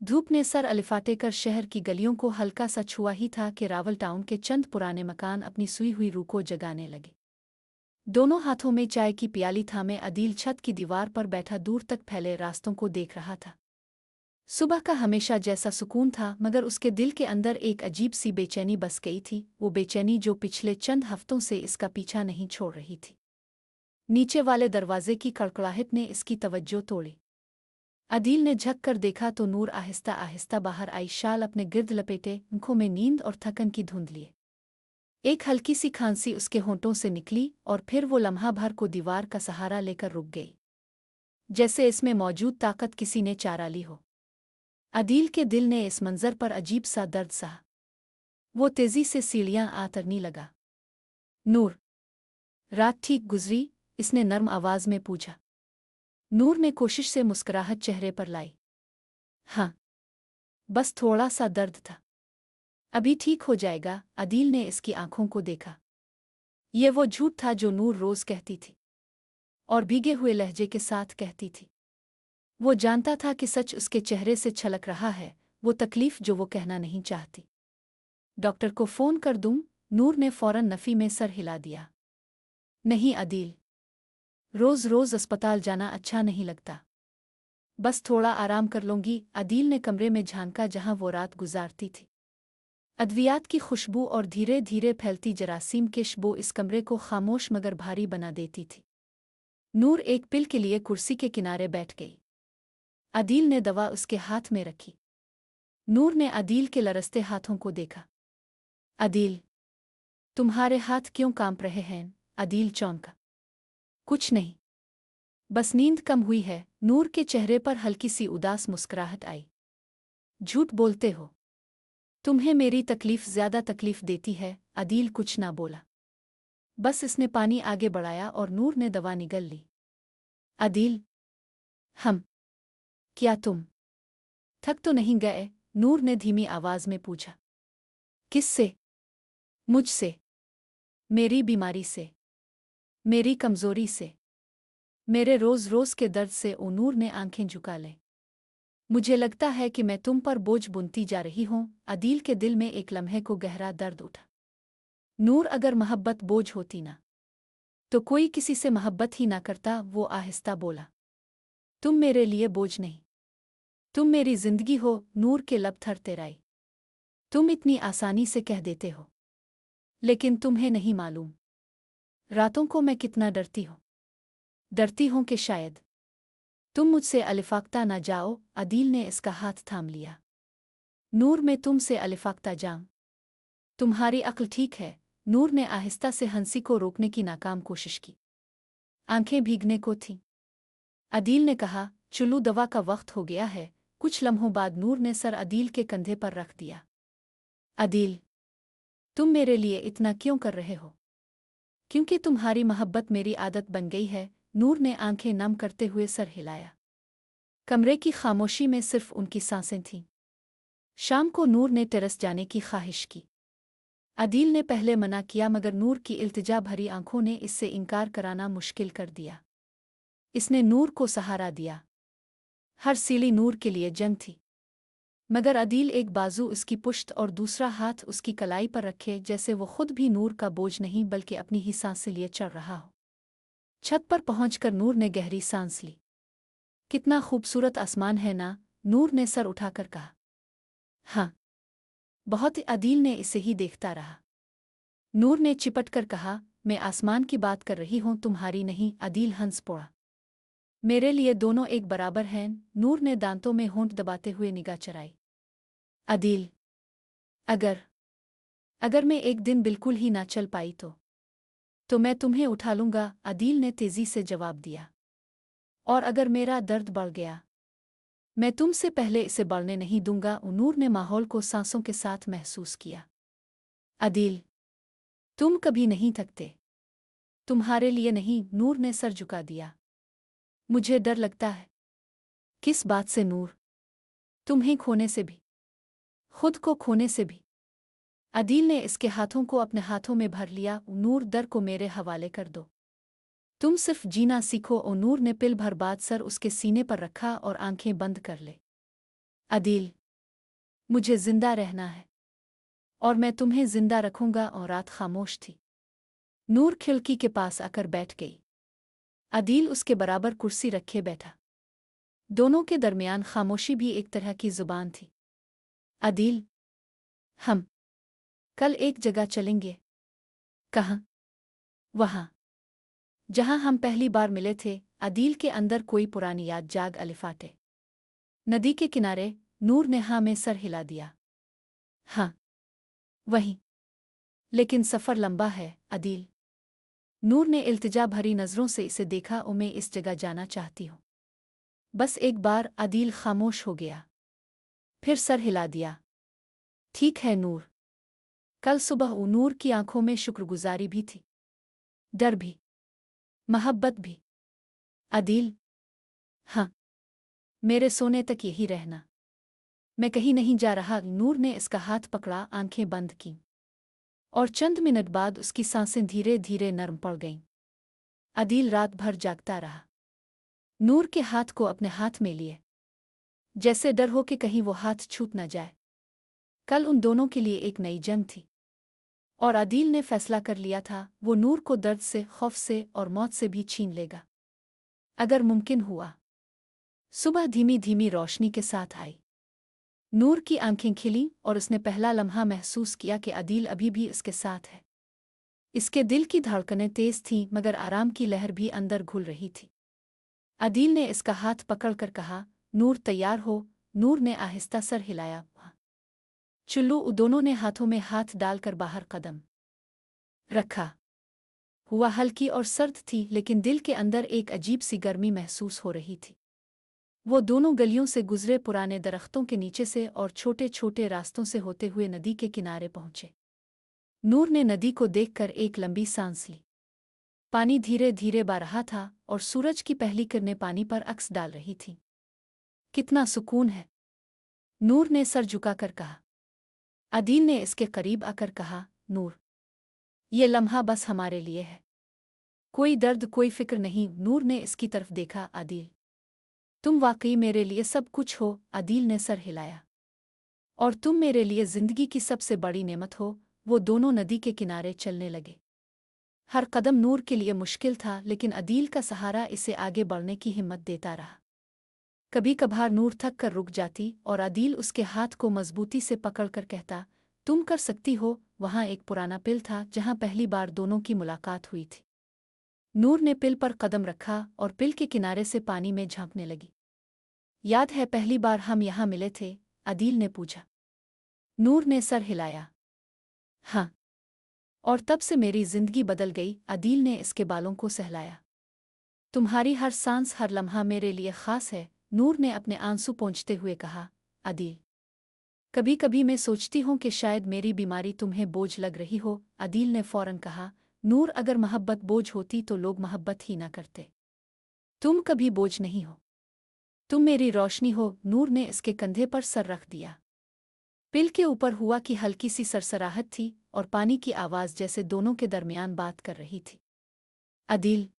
धूप ने सर अलिफाटे कर शहर की गलियों को हल्का सा छुआ ही था कि रावल टाउन के चंद पुराने मकान अपनी सुई हुई रूह को जगाने लगे। दोनों हाथों में चाय की प्याली थामे अदील छत की दीवार पर बैठा दूर तक फैले रास्तों को देख रहा था। सुबह का हमेशा जैसा सुकून था, मगर उसके दिल के अंदर एक अजीब सी बेचैनी बस गई थी, वो बेचैनी जो पिछले चंद हफ्तों से इसका पीछा नहीं छोड़ रही थी। नीचे वाले दरवाजे की कड़कड़ाहट ने इसकी तवज्जो तोड़ी। अदील ने झक कर देखा तो नूर आहिस्ता आहिस्ता बाहर आई, शाल अपने गिर्द लपेटे, आंखों में नींद और थकन की धुंध लिए। एक हल्की सी खांसी उसके होंठों से निकली और फिर वो लम्हा भर को दीवार का सहारा लेकर रुक गई, जैसे इसमें मौजूद ताकत किसी ने चारा ली हो। अदील के दिल ने इस मंजर पर अजीब सा दर्द सहा। वो तेजी से सीढ़ियां आतरने लगा। नूर, रात ठीक गुजरी? इसने नर्म आवाज में पूछा। नूर ने कोशिश से मुस्कुराहट चेहरे पर लाई। हाँ, बस थोड़ा सा दर्द था, अभी ठीक हो जाएगा। अदील ने इसकी आंखों को देखा। ये वो झूठ था जो नूर रोज कहती थी, और भीगे हुए लहजे के साथ कहती थी। वो जानता था कि सच उसके चेहरे से छलक रहा है, वो तकलीफ जो वो कहना नहीं चाहती। डॉक्टर को फोन कर दूं? नूर ने फौरन नफी में सर हिला दिया। नहीं अदील, रोज रोज अस्पताल जाना अच्छा नहीं लगता, बस थोड़ा आराम कर लूंगी। अदील ने कमरे में झांका जहां वो रात गुजारती थी। अद्वियात की खुशबू और धीरे धीरे फैलती जरासीम की खुशबू इस कमरे को खामोश मगर भारी बना देती थी। नूर एक पिल के लिए कुर्सी के किनारे बैठ गई। अदील ने दवा उसके हाथ में रखी। नूर ने अदील के लरसते हाथों को देखा। अदील, तुम्हारे हाथ क्यों कांप रहे हैं? अदील चौंका। कुछ नहीं, बस नींद कम हुई है। नूर के चेहरे पर हल्की सी उदास मुस्कुराहट आई। झूठ बोलते हो, तुम्हें मेरी तकलीफ ज्यादा तकलीफ देती है। अदील कुछ ना बोला, बस इसने पानी आगे बढ़ाया और नूर ने दवा निगल ली। अदील, हम क्या तुम थक तो नहीं गए? नूर ने धीमी आवाज में पूछा। किससे? मुझसे, मेरी बीमारी से, मेरी कमजोरी से, मेरे रोज रोज के दर्द से। ओ नूर ने आंखें झुका ले। मुझे लगता है कि मैं तुम पर बोझ बुनती जा रही हूं। अदील के दिल में एक लम्हे को गहरा दर्द उठा। नूर, अगर मोहब्बत बोझ होती ना, तो कोई किसी से मोहब्बत ही ना करता। वो आहिस्ता बोला। तुम मेरे लिए बोझ नहीं, तुम मेरी जिंदगी हो। नूर के लब थरथराए। तुम इतनी आसानी से कह देते हो, लेकिन तुम्हें नहीं मालूम रातों को मैं कितना डरती हूँ। डरती हूँ कि शायद तुम मुझसे अलिफाख्ता ना जाओ। अदील ने इसका हाथ थाम लिया। नूर, मैं तुमसे अलिफाख्ता जाऊं? तुम्हारी अक्ल ठीक है। नूर ने आहिस्ता से हंसी को रोकने की नाकाम कोशिश की। आंखें भीगने को थीं। अदील ने कहा, चलो दवा का वक्त हो गया है। कुछ लम्हों बाद नूर ने सर अदील के कंधे पर रख दिया। अदील, तुम मेरे लिए इतना क्यों कर रहे हो? क्योंकि तुम्हारी मोहब्बत मेरी आदत बन गई है। नूर ने आंखें नम करते हुए सर हिलाया। कमरे की खामोशी में सिर्फ उनकी सांसें थीं। शाम को नूर ने टेरेस जाने की ख्वाहिश की। अदील ने पहले मना किया, मगर नूर की इल्तिजा भरी आंखों ने इससे इनकार कराना मुश्किल कर दिया। इसने नूर को सहारा दिया। हर सीढ़ी नूर के लिए जंग थी, मगर अदील एक बाजू उसकी पुश्त और दूसरा हाथ उसकी कलाई पर रखे, जैसे वो खुद भी नूर का बोझ नहीं बल्कि अपनी ही सांस लिए चढ़ रहा हो। छत पर पहुंचकर नूर ने गहरी सांस ली। कितना खूबसूरत आसमान है ना? नूर ने सर उठाकर कहा। हाँ, बहुत। अदील ने इसे ही देखता रहा। नूर ने चिपट कर कहा, मैं आसमान की बात कर रही हूं, तुम्हारी नहीं। अदील हंस पड़ा। मेरे लिए दोनों एक बराबर हैं। नूर ने दांतों में होंठ दबाते हुए निगाह चराई। अदील, अगर अगर मैं एक दिन बिल्कुल ही ना चल पाई तो मैं तुम्हें उठा लूंगा। अदील ने तेजी से जवाब दिया। और अगर मेरा दर्द बढ़ गया, मैं तुमसे पहले इसे बढ़ने नहीं दूंगा। नूर ने माहौल को सांसों के साथ महसूस किया। अदील, तुम कभी नहीं थकते, तुम्हारे लिए नहीं। नूर ने सर झुका दिया। मुझे डर लगता है। किस बात से? नूर, तुम्हें खोने से भी, खुद को खोने से भी। अदील ने इसके हाथों को अपने हाथों में भर लिया। नूर, डर को मेरे हवाले कर दो, तुम सिर्फ जीना सीखो। नूर ने पिल भर बाद सर उसके सीने पर रखा और आंखें बंद कर ले। अदील, मुझे जिंदा रहना है और मैं तुम्हें जिंदा रखूंगा। और रात खामोश थी। नूर खिड़की के पास आकर बैठ गई। अदील उसके बराबर कुर्सी रखे बैठा। दोनों के दरमियान खामोशी भी एक तरह की जुबान थी। अदील, हम कल एक जगह चलेंगे। कहाँ? वहाँ जहाँ हम पहली बार मिले थे। अदील के अंदर कोई पुरानी याद जाग अलिफाटे। नदी के किनारे। नूर ने हाँ में सर हिला दिया। हाँ, वहीं। लेकिन सफ़र लंबा है अदील। नूर ने इल्तिजा भरी नज़रों से इसे देखा। ओ मैं इस जगह जाना चाहती हूँ। बस एक बार। अदील खामोश हो गया। फिर सर हिला दिया। ठीक है नूर। कल सुबह नूर की आंखों में शुक्रगुजारी भी थी, डर भी, मोहब्बत भी। अदील, हाँ, मेरे सोने तक यही रहना। मैं कहीं नहीं जा रहा। नूर ने इसका हाथ पकड़ा, आंखें बंद की। और चंद मिनट बाद उसकी सांसें धीरे धीरे नरम पड़ गईं। अदील रात भर जागता रहा, नूर के हाथ को अपने हाथ में लिए, जैसे डर हो कि कहीं वो हाथ छूट न जाए। कल उन दोनों के लिए एक नई जंग थी। और अदील ने फैसला कर लिया था, वो नूर को दर्द से, खौफ से और मौत से भी छीन लेगा, अगर मुमकिन हुआ। सुबह धीमी धीमी रोशनी के साथ आई। नूर की आंखें खिलीं और उसने पहला लम्हा महसूस किया कि अदील अभी भी इसके साथ है। इसके दिल की धड़कनें तेज थीं, मगर आराम की लहर भी अंदर घुल रही थी। अदील ने इसका हाथ पकड़कर कहा, नूर तैयार हो? नूर ने आहिस्ता सर हिलाया। हाँ। चुल्लू। दोनों ने हाथों में हाथ डालकर बाहर कदम रखा। हुआ हल्की और सर्द थी, लेकिन दिल के अंदर एक अजीब सी गर्मी महसूस हो रही थी। वो दोनों गलियों से गुजरे, पुराने दरख्तों के नीचे से और छोटे छोटे रास्तों से होते हुए नदी के किनारे पहुंचे। नूर ने नदी को देखकर एक लंबी सांस ली। पानी धीरे धीरे बह रहा था और सूरज की पहली किरणें पानी पर अक्स डाल रही थीं। कितना सुकून है, नूर ने सर झुकाकर कहा। अदील ने इसके करीब आकर कहा, नूर, ये लम्हा बस हमारे लिए है। कोई दर्द, कोई फिक्र नहीं। नूर ने इसकी तरफ देखा। अदील, तुम वाकई मेरे लिए सब कुछ हो। अदील ने सर हिलाया। और तुम मेरे लिए जिंदगी की सबसे बड़ी नेमत हो। वो दोनों नदी के किनारे चलने लगे। हर कदम नूर के लिए मुश्किल था, लेकिन अदील का सहारा इसे आगे बढ़ने की हिम्मत देता रहा। कभी कभार नूर थक कर रुक जाती और अदील उसके हाथ को मजबूती से पकड़कर कहता, तुम कर सकती हो। वहाँ एक पुराना पिल था जहाँ पहली बार दोनों की मुलाकात हुई थी। नूर ने पिल पर कदम रखा और पिल के किनारे से पानी में झांकने लगी। याद है पहली बार हम यहाँ मिले थे? अदील ने पूछा। नूर ने सर हिलाया। हाँ, और तब से मेरी जिंदगी बदल गई। अदील ने इसके बालों को सहलाया। तुम्हारी हर सांस, हर लम्हा मेरे लिए खास है। नूर ने अपने आंसू पोंछते हुए कहा। अदील, कभी कभी मैं सोचती हूँ कि शायद मेरी बीमारी तुम्हें बोझ लग रही हो। अदील ने फौरन कहा, नूर, अगर मोहब्बत बोझ होती तो लोग मोहब्बत ही न करते। तुम कभी बोझ नहीं हो, तुम मेरी रोशनी हो। नूर ने इसके कंधे पर सर रख दिया। पिल के ऊपर हुआ कि हल्की सी सरसराहट थी और पानी की आवाज़ जैसे दोनों के दरमियान बात कर रही थी। अदील,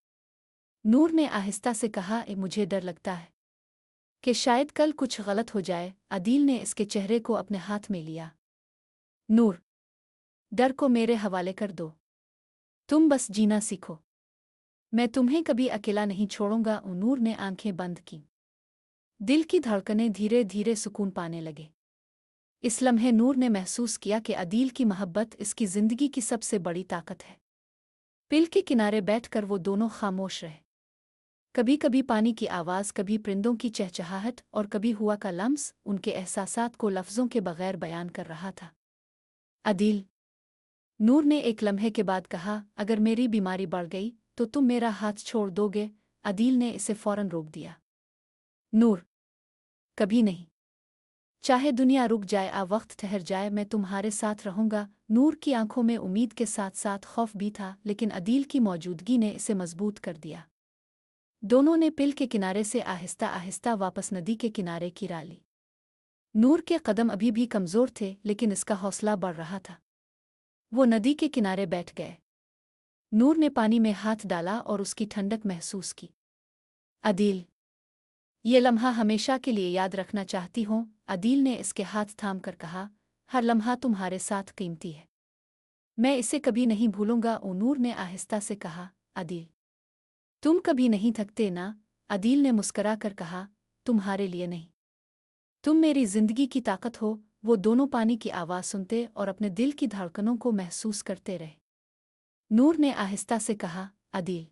नूर ने आहिस्ता से कहा, मुझे डर लगता है कि शायद कल कुछ गलत हो जाए। अदील ने इसके चेहरे को अपने हाथ में लिया। नूर, डर को मेरे हवाले कर दो। तुम बस जीना सीखो। मैं तुम्हें कभी अकेला नहीं छोड़ूंगा। नूर ने आंखें बंद की। दिल की धड़कनें धीरे धीरे सुकून पाने लगे। इस लम्हे नूर ने महसूस किया कि अदील की मोहब्बत इसकी जिंदगी की सबसे बड़ी ताकत है। पिल के किनारे बैठकर वो दोनों खामोश रहे। कभी कभी पानी की आवाज़, कभी परिंदों की चहचहाहट और कभी हुआ का लम्स उनके एहसासात को लफ्ज़ों के बगैर बयान कर रहा था। अदील, नूर ने एक लम्हे के बाद कहा, अगर मेरी बीमारी बढ़ गई तो तुम मेरा हाथ छोड़ दोगे? अदील ने इसे फौरन रोक दिया। नूर, कभी नहीं। चाहे दुनिया रुक जाए, वक्त ठहर जाए, मैं तुम्हारे साथ रहूंगा। नूर की आंखों में उम्मीद के साथ साथ खौफ भी था, लेकिन अदील की मौजूदगी ने इसे मजबूत कर दिया। दोनों ने पिल के किनारे से आहिस्ता आहिस्ता वापस नदी के किनारे की राह ली। नूर के कदम अभी भी कमज़ोर थे, लेकिन इसका हौसला बढ़ रहा था। वो नदी के किनारे बैठ गए। नूर ने पानी में हाथ डाला और उसकी ठंडक महसूस की। अदील, ये लम्हा हमेशा के लिए याद रखना चाहती हूँ, अदील ने इसके हाथ थाम कर कहा। हर लम्हा तुम्हारे साथ कीमती है। मैं इसे कभी नहीं भूलूंगा, नूर ने आहिस्ता से कहा। अदील, तुम कभी नहीं थकते ना? अदील ने मुस्करा कर कहा। तुम्हारे लिए नहीं, तुम मेरी जिंदगी की ताकत हो। वो दोनों पानी की आवाज़ सुनते और अपने दिल की धड़कनों को महसूस करते रहे। नूर ने आहिस्ता से कहा। अदील,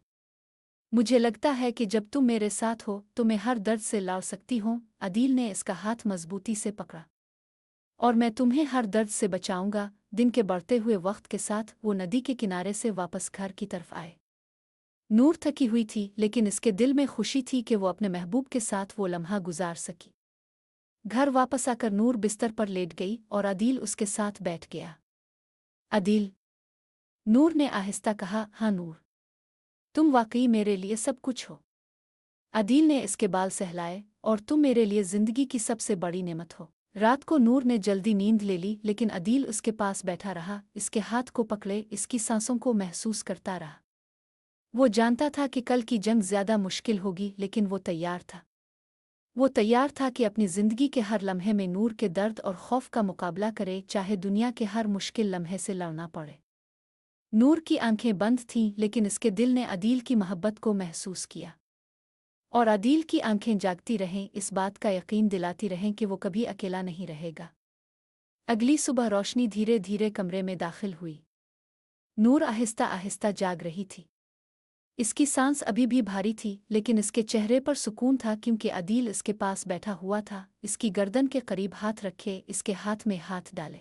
मुझे लगता है कि जब तुम मेरे साथ हो तो मैं हर दर्द से लड़ सकती हूँ। अदील ने इसका हाथ मजबूती से पकड़ा। और मैं तुम्हें हर दर्द से बचाऊंगा। दिन के बढ़ते हुए वक्त के साथ वो नदी के किनारे से वापस घर की तरफ आए। नूर थकी हुई थी, लेकिन इसके दिल में खुशी थी कि वो अपने महबूब के साथ वो लम्हा गुजार सकी। घर वापस आकर नूर बिस्तर पर लेट गई और अदील उसके साथ बैठ गया। अदील, नूर ने आहिस्ता कहा। हाँ नूर, तुम वाकई मेरे लिए सब कुछ हो। अदील ने इसके बाल सहलाए। और तुम मेरे लिए जिंदगी की सबसे बड़ी नेमत हो। रात को नूर ने जल्दी नींद ले ली, लेकिन अदील उसके पास बैठा रहा, इसके हाथ को पकड़े, इसकी सांसों को महसूस करता रहा। वो जानता था कि कल की जंग ज्यादा मुश्किल होगी, लेकिन वो तैयार था। वो तैयार था कि अपनी जिंदगी के हर लम्हे में नूर के दर्द और खौफ का मुकाबला करे, चाहे दुनिया के हर मुश्किल लम्हे से लड़ना पड़े। नूर की आंखें बंद थीं, लेकिन इसके दिल ने अदील की मोहब्बत को महसूस किया। और अदील की आंखें जागती रहें, इस बात का यकीन दिलाती रहें कि वो कभी अकेला नहीं रहेगा। अगली सुबह रोशनी धीरे धीरे कमरे में दाखिल हुई। नूर आहिस्ता आहिस्ता जाग रही थी। इसकी सांस अभी भी भारी थी, लेकिन इसके चेहरे पर सुकून था, क्योंकि अदील इसके पास बैठा हुआ था, इसकी गर्दन के करीब हाथ रखे, इसके हाथ में हाथ डाले।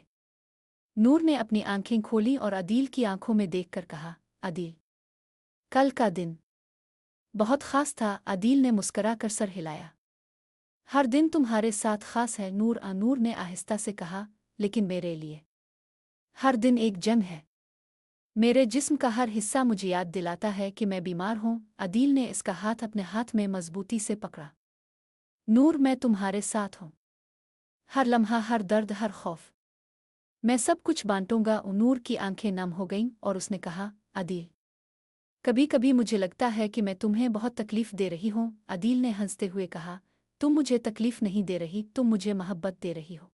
नूर ने अपनी आंखें खोली और अदील की आंखों में देखकर कहा। अदील, कल का दिन बहुत खास था। अदील ने मुस्करा कर सर हिलाया। हर दिन तुम्हारे साथ खास है नूर। नूर ने आहिस्ता से कहा। लेकिन मेरे लिए हर दिन एक जंग है। मेरे जिस्म का हर हिस्सा मुझे याद दिलाता है कि मैं बीमार हूँ। अदील ने इसका हाथ अपने हाथ में मजबूती से पकड़ा। नूर, मैं तुम्हारे साथ हूँ। हर लम्हा, हर दर्द, हर खौफ, मैं सब कुछ बांटूंगा। नूर की आंखें नम हो गईं और उसने कहा। अदील, कभी कभी मुझे लगता है कि मैं तुम्हें बहुत तकलीफ दे रही हूँ। अदील ने हंसते हुए कहा। तुम मुझे तकलीफ नहीं दे रही, तुम मुझे मोहब्बत दे रही हो।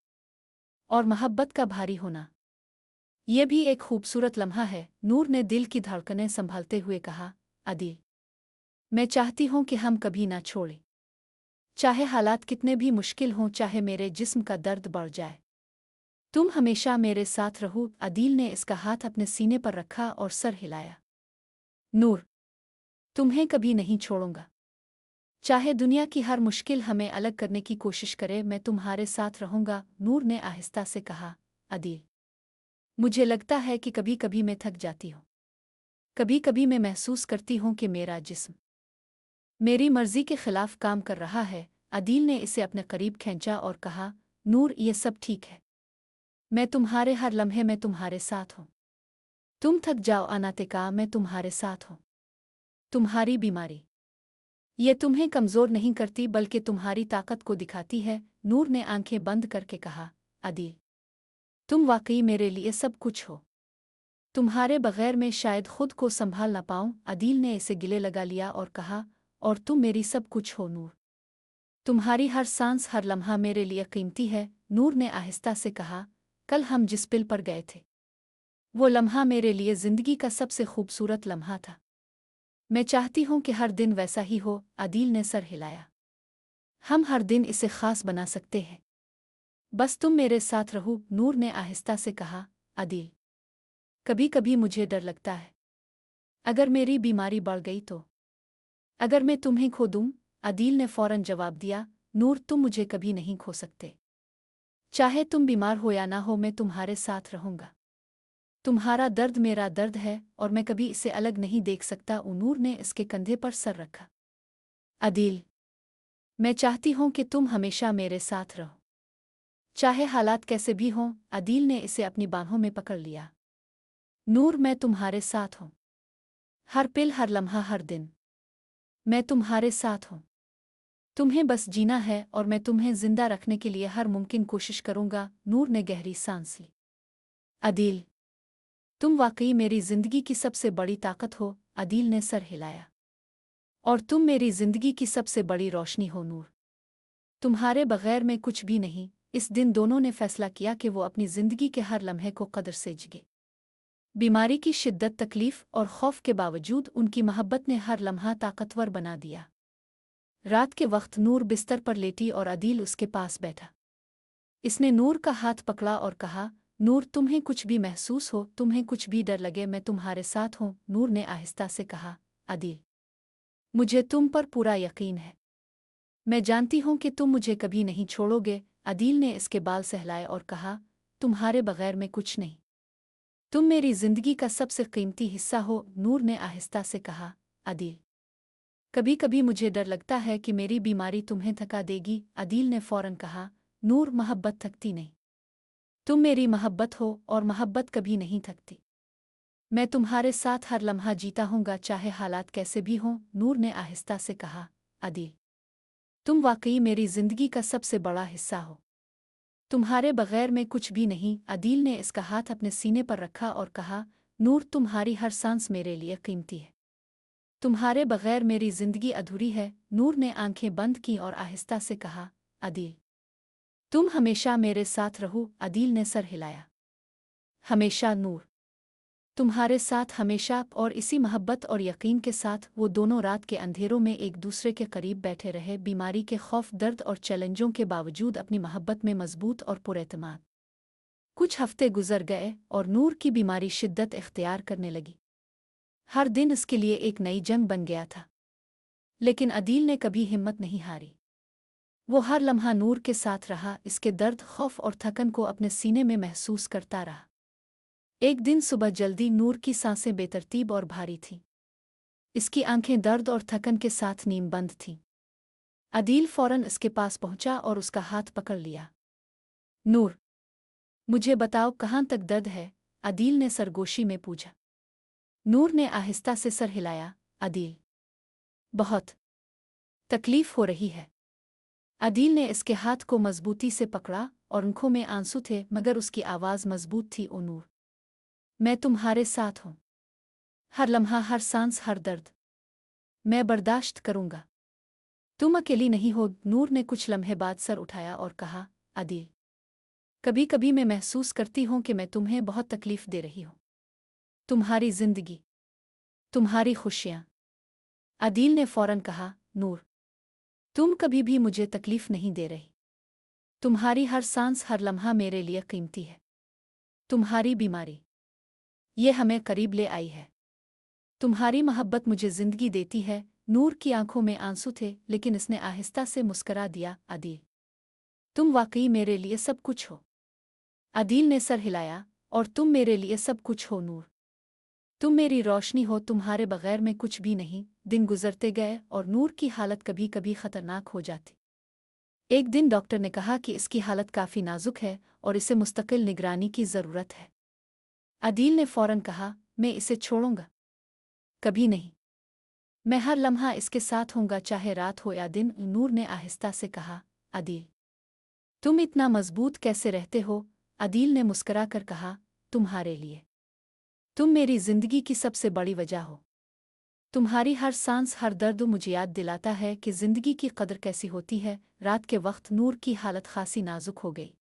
और मोहब्बत का भारी होना, यह भी एक खूबसूरत लम्हा है। नूर ने दिल की धड़कनें संभालते हुए कहा। अदील, मैं चाहती हूँ कि हम कभी ना छोड़ें, चाहे हालात कितने भी मुश्किल हों, चाहे मेरे जिस्म का दर्द बढ़ जाए, तुम हमेशा मेरे साथ रहो। अदील ने इसका हाथ अपने सीने पर रखा और सर हिलाया। नूर, तुम्हें कभी नहीं छोड़ूंगा। चाहे दुनिया की हर मुश्किल हमें अलग करने की कोशिश करे, मैं तुम्हारे साथ रहूंगा। नूर ने आहिस्ता से कहा। अदील, मुझे लगता है कि कभी कभी मैं थक जाती हूँ। कभी कभी मैं महसूस करती हूँ कि मेरा जिस्म मेरी मर्जी के खिलाफ काम कर रहा है। अदील ने इसे अपने करीब खींचा और कहा। नूर, ये सब ठीक है। मैं तुम्हारे हर लम्हे में तुम्हारे साथ हूँ। तुम थक जाओ अनातिका, मैं तुम्हारे साथ हूँ। तुम्हारी बीमारी ये तुम्हें कमज़ोर नहीं करती, बल्कि तुम्हारी ताकत को दिखाती है। नूर ने आंखें बंद करके कहा। अदील, तुम वाकई मेरे लिए सब कुछ हो। तुम्हारे बगैर मैं शायद खुद को संभाल ना पाऊं। अदील ने इसे गिले लगा लिया और कहा। और तुम मेरी सब कुछ हो नूर। तुम्हारी हर सांस, हर लम्हा मेरे लिए कीमती है। नूर ने आहिस्ता से कहा। कल हम जिस पिल पर गए थे, वो लम्हा मेरे लिए जिंदगी का सबसे खूबसूरत लम्हा था। मैं चाहती हूँ कि हर दिन वैसा ही हो। अदील ने सर हिलाया। हम हर दिन इसे खास बना सकते हैं, बस तुम मेरे साथ रहो। नूर ने आहिस्ता से कहा। अदील, कभी कभी मुझे डर लगता है, अगर मेरी बीमारी बढ़ गई तो, अगर मैं तुम्हें खो दूं। अदील ने फौरन जवाब दिया। नूर, तुम मुझे कभी नहीं खो सकते। चाहे तुम बीमार हो या ना हो, मैं तुम्हारे साथ रहूंगा। तुम्हारा दर्द मेरा दर्द है, और मैं कभी इसे अलग नहीं देख सकता। नूर ने इसके कंधे पर सर रखा। अदील, मैं चाहती हूँ कि तुम हमेशा मेरे साथ रहो, चाहे हालात कैसे भी हों। अदील ने इसे अपनी बाहों में पकड़ लिया। नूर, मैं तुम्हारे साथ हूँ। हर पिल, हर लम्हा, हर दिन मैं तुम्हारे साथ हूँ। तुम्हें बस जीना है, और मैं तुम्हें जिंदा रखने के लिए हर मुमकिन कोशिश करूंगा। नूर ने गहरी सांस ली। अदील, तुम वाकई मेरी जिंदगी की सबसे बड़ी ताकत हो। अदील ने सर हिलाया। और तुम मेरी जिंदगी की सबसे बड़ी रोशनी हो नूर। तुम्हारे बगैर मैं कुछ भी नहीं। इस दिन दोनों ने फैसला किया कि वो अपनी जिंदगी के हर लम्हे को कदर से जिए। बीमारी की शिद्दत, तकलीफ और खौफ के बावजूद उनकी मोहब्बत ने हर लम्हा ताकतवर बना दिया। रात के वक्त नूर बिस्तर पर लेटी और अदील उसके पास बैठा। इसने नूर का हाथ पकड़ा और कहा, नूर, तुम्हें कुछ भी महसूस हो, तुम्हें कुछ भी डर लगे, मैं तुम्हारे साथ हूँ। नूर ने आहिस्ता से कहा, अदील, मुझे तुम पर पूरा यकीन है। मैं जानती हूँ कि तुम मुझे कभी नहीं छोड़ोगे। अदील ने इसके बाल सहलाए और कहा, तुम्हारे बगैर मैं कुछ नहीं। तुम मेरी जिंदगी का सबसे कीमती हिस्सा हो। नूर ने आहिस्ता से कहा, अदील, कभी कभी मुझे डर लगता है कि मेरी बीमारी तुम्हें थका देगी। अदील ने फौरन कहा, नूर, मोहब्बत थकती नहीं। तुम मेरी मोहब्बत हो और मोहब्बत कभी नहीं थकती। मैं तुम्हारे साथ हर लम्हा जीता हूँगा, चाहे हालात कैसे भी हों। नूर ने आहिस्ता से कहा, अदील, तुम वाकई मेरी जिंदगी का सबसे बड़ा हिस्सा हो। तुम्हारे बगैर मैं कुछ भी नहीं। अदील ने इसका हाथ अपने सीने पर रखा और कहा, नूर, तुम्हारी हर सांस मेरे लिए कीमती है। तुम्हारे बगैर मेरी जिंदगी अधूरी है। नूर ने आंखें बंद की और आहिस्ता से कहा, अदील, तुम हमेशा मेरे साथ रहो। अदील ने सर हिलाया। हमेशा नूर, तुम्हारे साथ हमेशा। और इसी मोहब्बत और यकीन के साथ वो दोनों रात के अंधेरों में एक दूसरे के करीब बैठे रहे, बीमारी के खौफ, दर्द और चैलेंजों के बावजूद अपनी मोहब्बत में मजबूत और पुरएतमाद। कुछ हफ्ते गुजर गए और नूर की बीमारी शिद्दत इख्तियार करने लगी। हर दिन इसके लिए एक नई जंग बन गया था। लेकिन अदील ने कभी हिम्मत नहीं हारी। वो हर लम्हा नूर के साथ रहा, इसके दर्द, खौफ और थकन को अपने सीने में महसूस करता रहा। एक दिन सुबह जल्दी नूर की सांसें बेतरतीब और भारी थीं। इसकी आंखें दर्द और थकन के साथ नींद बंद थीं। अदील फौरन इसके पास पहुंचा और उसका हाथ पकड़ लिया। नूर, मुझे बताओ, कहाँ तक दर्द है? अदील ने सरगोशी में पूछा। नूर ने आहिस्ता से सर हिलाया। अदील, बहुत तकलीफ हो रही है। अदील ने इसके हाथ को मजबूती से पकड़ा और आंखों में आंसू थे, मगर उसकी आवाज़ मजबूत थी। ओ नूर, मैं तुम्हारे साथ हूँ। हर लम्हा, हर सांस, हर दर्द मैं बर्दाश्त करूंगा। तुम अकेली नहीं हो। नूर ने कुछ लम्हे बाद सर उठाया और कहा, अदील, कभी कभी मैं महसूस करती हूँ कि मैं तुम्हें बहुत तकलीफ दे रही हूँ। तुम्हारी जिंदगी, तुम्हारी खुशियाँ। अदील ने फौरन कहा, नूर, तुम कभी भी मुझे तकलीफ नहीं दे रही। तुम्हारी हर सांस, हर लम्हा मेरे लिए कीमती है। तुम्हारी बीमारी, ये हमें करीब ले आई है। तुम्हारी मोहब्बत मुझे जिंदगी देती है। नूर की आंखों में आंसू थे, लेकिन इसने आहिस्ता से मुस्करा दिया। अदील, तुम वाकई मेरे लिए सब कुछ हो। अदील ने सर हिलाया। और तुम मेरे लिए सब कुछ हो नूर। तुम मेरी रोशनी हो, तुम्हारे बगैर मैं कुछ भी नहीं। दिन गुजरते गए और नूर की हालत कभी कभी खतरनाक हो जाती। एक दिन डॉक्टर ने कहा कि इसकी हालत काफ़ी नाजुक है और इसे मुस्तकिल निगरानी की ज़रूरत है। अदील ने फौरन कहा, मैं इसे छोड़ूंगा कभी नहीं। मैं हर लम्हा इसके साथ हूँगा, चाहे रात हो या दिन। नूर ने आहिस्ता से कहा, अदील, तुम इतना मजबूत कैसे रहते हो? अदील ने मुस्करा कर कहा, तुम्हारे लिए। तुम मेरी जिंदगी की सबसे बड़ी वजह हो। तुम्हारी हर सांस, हर दर्द मुझे याद दिलाता है कि जिंदगी की कदर कैसी होती है। रात के वक्त नूर की हालत खासी नाजुक हो गई।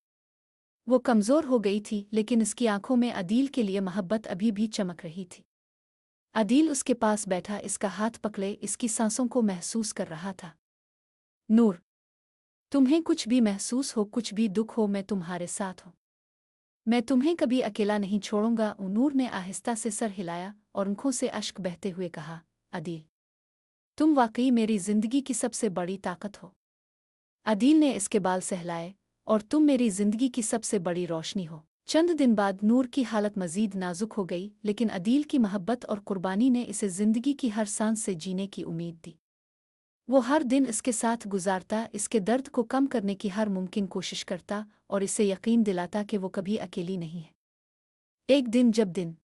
वो कमज़ोर हो गई थी, लेकिन इसकी आंखों में अदील के लिए मोहब्बत अभी भी चमक रही थी। अदील उसके पास बैठा, इसका हाथ पकड़े, इसकी सांसों को महसूस कर रहा था। नूर, तुम्हें कुछ भी महसूस हो, कुछ भी दुख हो, मैं तुम्हारे साथ हूँ। मैं तुम्हें कभी अकेला नहीं छोड़ूंगा। नूर ने आहिस्ता से सर हिलाया और आंखों से अश्क बहते हुए कहा, अदील, तुम वाकई मेरी जिंदगी की सबसे बड़ी ताकत हो। अदील ने इसके बाल सहलाए। और तुम मेरी जिंदगी की सबसे बड़ी रोशनी हो। चंद दिन बाद नूर की हालत मजीद नाजुक हो गई, लेकिन अदील की मोहब्बत और कुर्बानी ने इसे जिंदगी की हर सांस से जीने की उम्मीद दी। वो हर दिन इसके साथ गुजारता, इसके दर्द को कम करने की हर मुमकिन कोशिश करता और इसे यकीन दिलाता कि वो कभी अकेली नहीं है। एक दिन जब दिन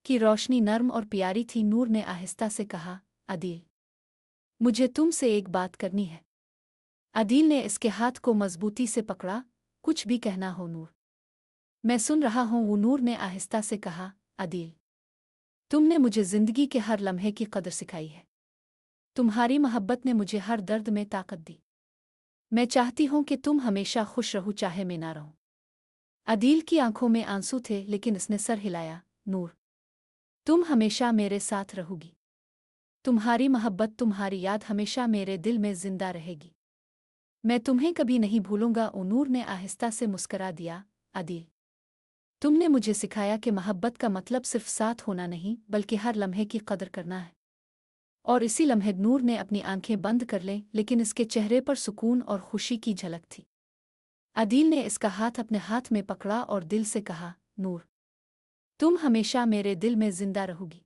की रोशनी नर्म और प्यारी थी, नूर ने आहिस्ता से कहा, अदील, मुझे तुमसे एक बात करनी है। अदील ने इसके हाथ को मजबूती से पकड़ा। कुछ भी कहना हो नूर, मैं सुन रहा हूँ। वो नूर ने आहिस्ता से कहा, अदील, तुमने मुझे जिंदगी के हर लम्हे की कदर सिखाई है। तुम्हारी मोहब्बत ने मुझे हर दर्द में ताकत दी। मैं चाहती हूँ कि तुम हमेशा खुश रहो चाहे मैं ना रहूं। अदील की आंखों में आंसू थे लेकिन उसने सर हिलाया। नूर, तुम हमेशा मेरे साथ रहोगी। तुम्हारी मोहब्बत, तुम्हारी याद हमेशा मेरे दिल में जिंदा रहेगी। मैं तुम्हें कभी नहीं भूलूंगा। ओ नूर ने आहिस्ता से मुस्करा दिया। अदील, तुमने मुझे सिखाया कि मोहब्बत का मतलब सिर्फ साथ होना नहीं बल्कि हर लम्हे की कदर करना है। और इसी लम्हे नूर ने अपनी आंखें बंद कर लें, लेकिन इसके चेहरे पर सुकून और खुशी की झलक थी। अदील ने इसका हाथ अपने हाथ में पकड़ा और दिल से कहा, नूर, तुम हमेशा मेरे दिल में जिंदा रहोगी।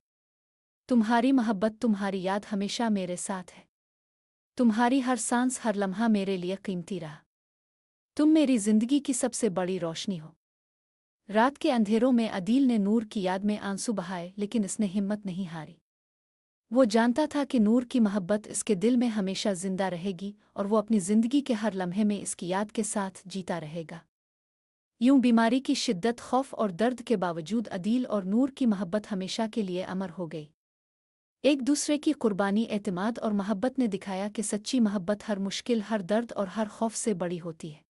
तुम्हारी मोहब्बत, तुम्हारी याद हमेशा मेरे साथ है। तुम्हारी हर सांस, हर लम्हा मेरे लिए कीमती रहा। तुम मेरी जिंदगी की सबसे बड़ी रोशनी हो। रात के अंधेरों में अदील ने नूर की याद में आंसू बहाए, लेकिन इसने हिम्मत नहीं हारी। वो जानता था कि नूर की मोहब्बत इसके दिल में हमेशा जिंदा रहेगी और वो अपनी जिंदगी के हर लम्हे में इसकी याद के साथ जीता रहेगा। यूं बीमारी की शिद्दत, खौफ और दर्द के बावजूद अदील और नूर की मोहब्बत हमेशा के लिए अमर हो गई। एक दूसरे की कुर्बानी, एतमाद और मोहब्बत ने दिखाया कि सच्ची मोहब्बत हर मुश्किल, हर दर्द और हर खौफ से बड़ी होती है।